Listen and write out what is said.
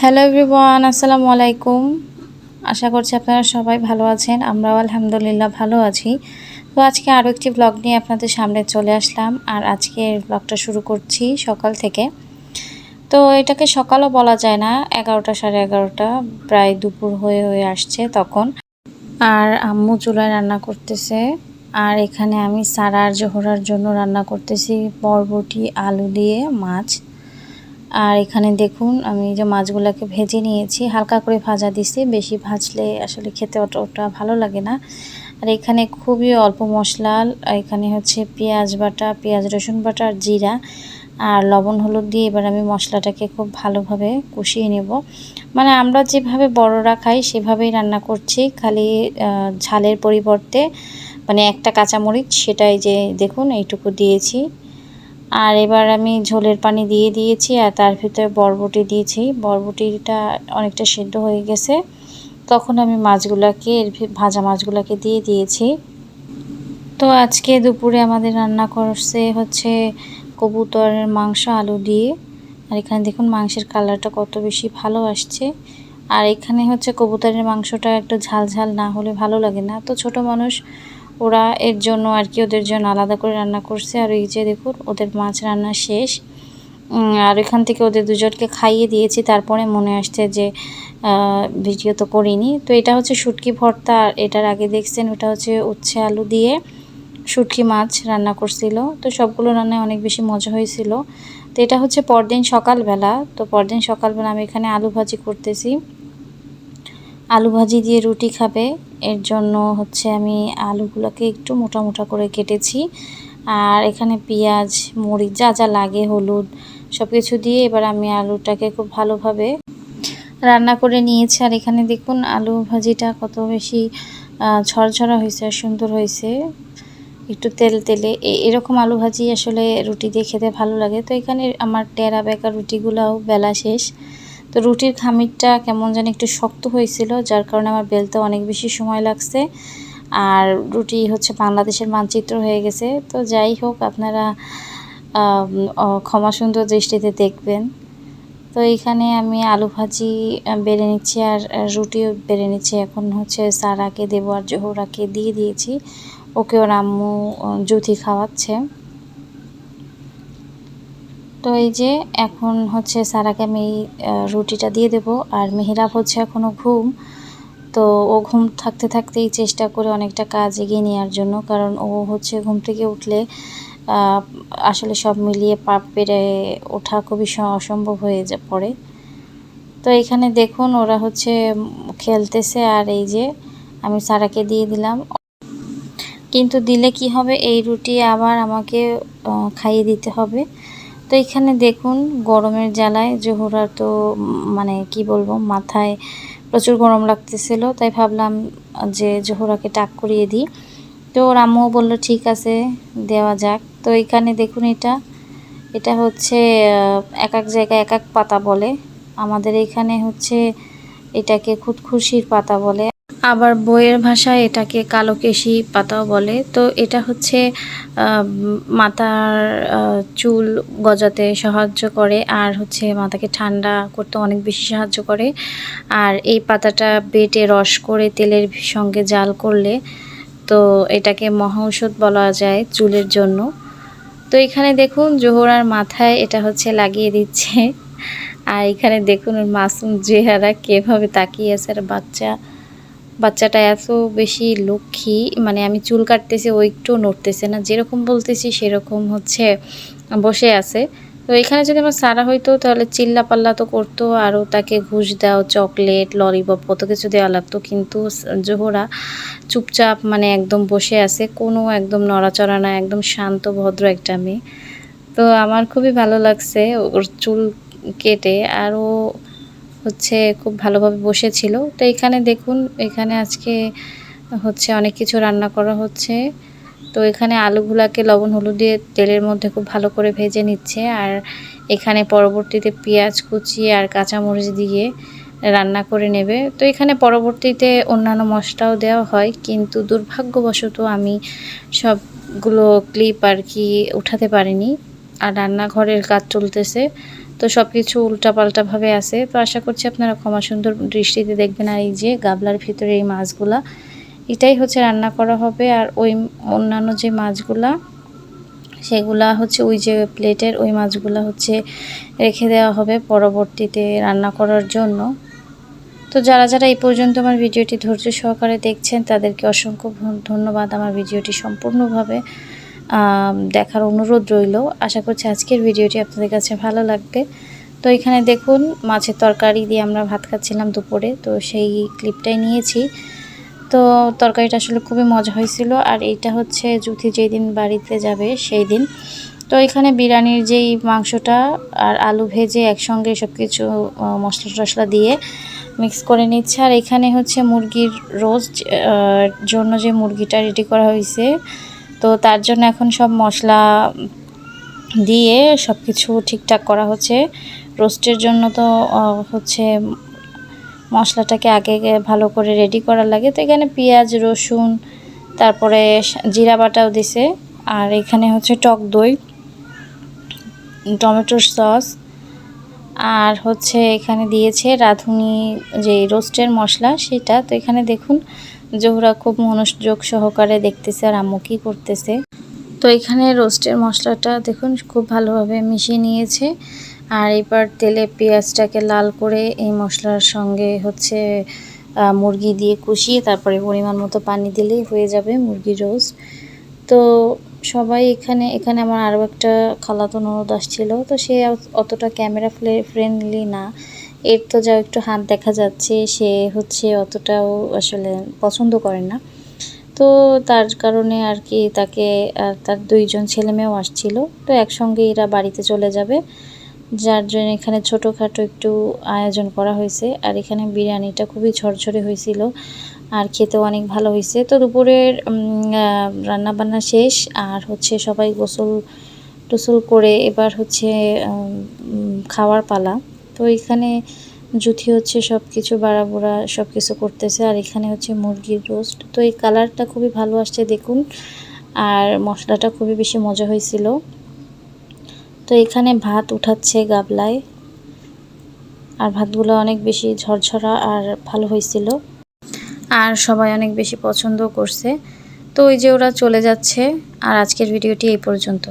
Hello everyone, আসসালামু আলাইকুম। আশা করছি আপনারা সবাই ভালো আছেন। আমরাও আলহামদুলিল্লাহ ভালো আছি। তো আজকে আরও একটি ব্লগ নিয়ে আপনাদের সামনে চলে আসলাম। আর আজকে ব্লগটা শুরু করছি সকাল থেকে। তো এটাকে সকালও বলা যায় না, 11টা সাড়ে 11টা প্রায় দুপুর হয়ে আসছে তখন। আর আম্মু চুলায় রান্না করতেছে। আর এখানে আমি সারা আর জোহরার জন্য রান্না করতেছি বরবটি আলু দিয়ে মাছ। আর এখানে দেখুন আমি যে মাছগুলোকে ভেজে নিয়েছি, হালকা করে ভাজা দিছি, বেশি ভাজলে আসলে খেতে অতটা ভালো লাগে না। আর এখানে খুবই অল্প মশলা, এখানে হচ্ছে পেঁয়াজ বাটা, পেঁয়াজ রসুন বাটা আর জিরা আর লবণ হলুদ দিয়ে এবার আমি মশলাটাকে খুব ভালোভাবে কষিয়ে নেব। মানে আমরা যেভাবে বড়রা খাই সেভাবেই রান্না করছি, খালি ঝালের পরিবর্তে মানে একটা কাঁচামরিচ সেটাই যে দেখুন এইটুকু দিয়েছি। আর এবার আমি ঝোলের পানি দিয়ে দিয়েছি আর তার ভিতরে বরবটি দিয়েছি। বরবটিটা অনেকটা সিদ্ধ হয়ে গেছে, তখন আমি মাছগুলোকে ভাজা মাছগুলোকে দিয়ে দিয়েছি। তো আজকে দুপুরে আমাদের রান্না করছে হচ্ছে কবুতরের মাংস আলু দিয়ে। আর এখানে দেখুন মাংসের কালারটা কত বেশি ভালো আসছে। আর এখানে হচ্ছে কবুতরের মাংসটা একটু ঝাল ঝাল না হলে ভালো লাগে না, তো ছোট মানুষ ওরা এর জন্য আর কি ওদের জন্য আলাদা করে রান্না করছে। আর এই যে দেখুন ওদের মাছ রান্না শেষ। আর এখান থেকে ওদের দুজনকে খাইয়ে দিয়েছি, তারপরে মনে আসছে যে ভিডিও তো করিনি। তো এটা হচ্ছে শুটকি ভর্তা, আর এটার আগে দেখছেন ওটা হচ্ছে উচ্ছে আলু দিয়ে শুটকি মাছ রান্না করছিল। তো সবগুলো রান্নায় অনেক বেশি মজা হয়েছিল। তো এটা হচ্ছে পরদিন সকালবেলা। তো পরদিন সকালবেলা আমি এখানে আলু ভাজি করতেছি। আলু ভাজি দিয়ে রুটি খাবে, এর জন্য হচ্ছে আমি আলুগুলোকে একটু মোটা মোটা করে কেটেছি। আর এখানে পেঁয়াজ মরিচ যা যা লাগে হলুদ সব কিছু দিয়ে এবার আমি আলুটাকে খুব ভালোভাবে রান্না করে নিয়েছি। আর এখানে দেখুন আলু ভাজিটা কত বেশি ঝরঝরা হয়েছে আর সুন্দর হয়েছে, একটু তেল তেলে। এরকম আলু ভাজি আসলে রুটি দিয়ে খেতে ভালো লাগে। তো এখানে আমার টেরা বেঁকা রুটিগুলোও বেলা শেষ। তো রুটির খামিরটা কেমন জানি একটু শক্ত হয়েছিল, যার কারণে আমার বেলতে অনেক বেশি সময় লাগছে। আর রুটি হচ্ছে বাংলাদেশের মানচিত্র হয়ে গেছে। তো যাই হোক, আপনারা ক্ষমা সুন্দর দৃষ্টিতে দেখবেন। তো এইখানে আমি আলু ভাজি বেড়ে নিচ্ছি আর রুটিও বেড়ে নিচ্ছি। এখন হচ্ছে সারাকে দেবো আর জোহরাকে দিয়ে দিয়েছি, ওকে ওর আম্মু জুথি খাওয়াচ্ছে। তো এই যে এখন হচ্ছে সারাকে আমি রুটিটা দিয়ে দেব। আর মেহেরাব হচ্ছে এখনও ঘুম। তো ও ঘুম থাকতে থাকতেই চেষ্টা করে অনেকটা কাজ এগিয়ে নেওয়ার জন্য, কারণ ও হচ্ছে ঘুম থেকে উঠলে আসলে সব মিলিয়ে পেরে ওঠা খুবই অসম্ভব হয়ে পড়ে। তো এখানে দেখুন ওরা হচ্ছে খেলতেছে। আর এই যে আমি সারাকে দিয়ে দিলাম, কিন্তু দিলে কি হবে, এই রুটি আবার আমাকে খাইয়ে দিতে হবে। তো এখানে দেখুন গরমের জ্বালায় জোহরা তো মানে কি বলবো, মাথায় প্রচুর গরম লাগতেছিল, তাই ভাবলাম যে জোহরাকে টাক করিয়ে দিই। তো ওর আম্মুও বললো ঠিক আছে দেওয়া যাক। তো এখানে দেখুন এটা এটা হচ্ছে এক এক জায়গায় এক এক পাতা বলে। আমাদের এখানে হচ্ছে এটাকে খুদখুশির পাতা বলে, আবার বইয়ের ভাষায় এটাকে কালোকেশি পাতাও বলে। তো এটা হচ্ছে মাথার চুল গজাতে সাহায্য করে, আর হচ্ছে মাথাকে ঠান্ডা করতে অনেক বেশি সাহায্য করে। আর এই পাতাটা বেটে রস করে তেলের সঙ্গে জাল করলে তো এটাকে মহা ঔষধ বলা যায় চুলের জন্য। তো এখানে দেখুন জোহরার মাথায় এটা হচ্ছে লাগিয়ে দিচ্ছে। আর এখানে দেখুন ওর মাসুম চেহারা কীভাবে তাকিয়ে আছে। আর বাচ্চাটা এত বেশি লক্ষ্মী, মানে আমি চুল কাটতেছি ও একটু নড়তেছে না, যেরকম বলতেছি সেরকম হচ্ছে বসে আছে। তো এখানে যদি আমার সারা হইতো তাহলে চিল্লা পাল্লা তো করতো, আরও তাকে ঘুষ দেওয়া, চকলেট ললিপপ কত কিছু দেওয়া লাগতো। কিন্তু জোহরা চুপচাপ মানে একদম বসে আছে, কোনো একদম নড়াচড়া না, একদম শান্ত ভদ্র একটা মেয়ে। তো আমার খুবই ভালো লাগছে ওর চুল কেটে, আর ও হচ্ছে খুব ভালোভাবে বসেছিল। তো এখানে দেখুন এখানে আজকে হচ্ছে অনেক কিছু রান্না করা হচ্ছে। তো এখানে আলুগুলাকে লবণ হলুদ দিয়ে তেলের মধ্যে খুব ভালো করে ভেজে নিচ্ছে। আর এখানে পরবর্তীতে পেঁয়াজ কুচি আর কাঁচামরিচ দিয়ে রান্না করে নেবে। তো এখানে পরবর্তীতে অন্যান্য মশলাও দেওয়া হয়, কিন্তু দুর্ভাগ্যবশত আমি সবগুলো ক্লিপ আর কি উঠাতে পারিনি। আর রান্নাঘরের কাজ চলতেছে, তো সব কিছু উল্টাপাল্টাভাবে আছে। তো আশা করছি আপনারা ক্ষমা সুন্দর দৃষ্টিতে দেখবেন। আর এই যে গাবলার ভিতরে এই মাছগুলা, এটাই হচ্ছে রান্না করা হবে। আর ওই অন্যান্য যে মাছগুলা, সেগুলা হচ্ছে ওই যে প্লেটের ওই মাছগুলা হচ্ছে রেখে দেওয়া হবে পরবর্তীতে রান্না করার জন্য। তো যারা যারা এই পর্যন্ত আমার ভিডিওটি ধৈর্য সহকারে দেখছেন তাদেরকে অসংখ্য ধন্যবাদ। আমার ভিডিওটি সম্পূর্ণভাবে দেখার অনুরোধ রইল। আশা করছি আজকের ভিডিওটি আপনাদের কাছে ভালো লাগবে। তো এখানে দেখুন মাছের তরকারি দিয়ে আমরা ভাত খাচ্ছিলাম দুপুরে, তো সেই ক্লিপটাই নিয়েছি। তো তরকারিটা আসলে খুবই মজা হয়েছিল। আর এইটা হচ্ছে জুথি যেই দিন বাড়িতে যাবে সেই দিন। তো এখানে বিরিয়ানির যেই মাংসটা আর আলু ভেজে একসঙ্গে সব কিছু মশলা টশলা দিয়ে মিক্স করে নিচ্ছে। আর এখানে হচ্ছে মুরগির রোস্ট জন্য যে মুরগিটা রেডি করা হয়েছে, তো তার জন্য এখন সব মশলা দিয়ে সব কিছু ঠিকঠাক করা হচ্ছে। রোস্টের জন্য তো হচ্ছে মশলাটাকে আগে ভালো করে রেডি করা লাগে। তো এখানে পেঁয়াজ, রসুন, তারপরে জিরা বাটাও দিছে। আর এখানে হচ্ছে টক দই, টমেটোর সস, আর হচ্ছে এখানে দিয়েছে রাঁধুনি যে রোস্টের মশলা সেটা। তো এখানে দেখুন জোহরা খুব মনোযোগ সহকারে দেখতেছে আর আম্মু কী করতেছে। তো এখানে রোস্টের মশলাটা দেখুন খুব ভালোভাবে মিশিয়ে নিয়েছে। আর এবার তেলে পেঁয়াজটাকে লাল করে এই মশলার সঙ্গে হচ্ছে মুরগি দিয়ে কষিয়ে তারপরে পরিমাণ মতো পানি দিলেই হয়ে যাবে মুরগির রোস্ট। তো সবাই এখানে আমার আরও একটা খালাতো ননদ আসছিল। তো সে অতটা ক্যামেরা ফ্রেন্ডলি না, এর তো যা একটু হাত দেখা যাচ্ছে, সে হচ্ছে অতটাও আসলে পছন্দ করে না। তো তার কারণে আর কি তাকে তার দুইজন ছেলেমেয়েও আসছিল। তো একসঙ্গে এরা বাড়িতে চলে যাবে, যার জন্য এখানে ছোটোখাটো একটু আয়োজন করা হয়েছে। আর এখানে বিরিয়ানিটা খুবই ঝরঝরে হয়েছিল আর খেতেও অনেক ভালো হয়েছে। তো দুপুরের রান্নাবান্না শেষ, আর হচ্ছে সবাই গোসল টোসল করে এবার হচ্ছে খাওয়ার পালা। তো এখানে জুথি হচ্ছে সব কিছু বাড়াবোড়া সব কিছু করতেছে। আর এখানে হচ্ছে মুরগির রোস্ট। তো এই কালারটা খুবই ভালো আসছে দেখুন, আর মশলাটা খুবই বেশি মজা হয়েছিল। তো এখানে ভাত উঠাচ্ছে গাবলায়, আর ভাতগুলো অনেক বেশি ঝরঝরা আর ভালো হয়েছিল, আর সবাই অনেক বেশি পছন্দ করছে। তো ওই যে ওরা চলে যাচ্ছে। আর আজকের ভিডিওটি এই পর্যন্ত।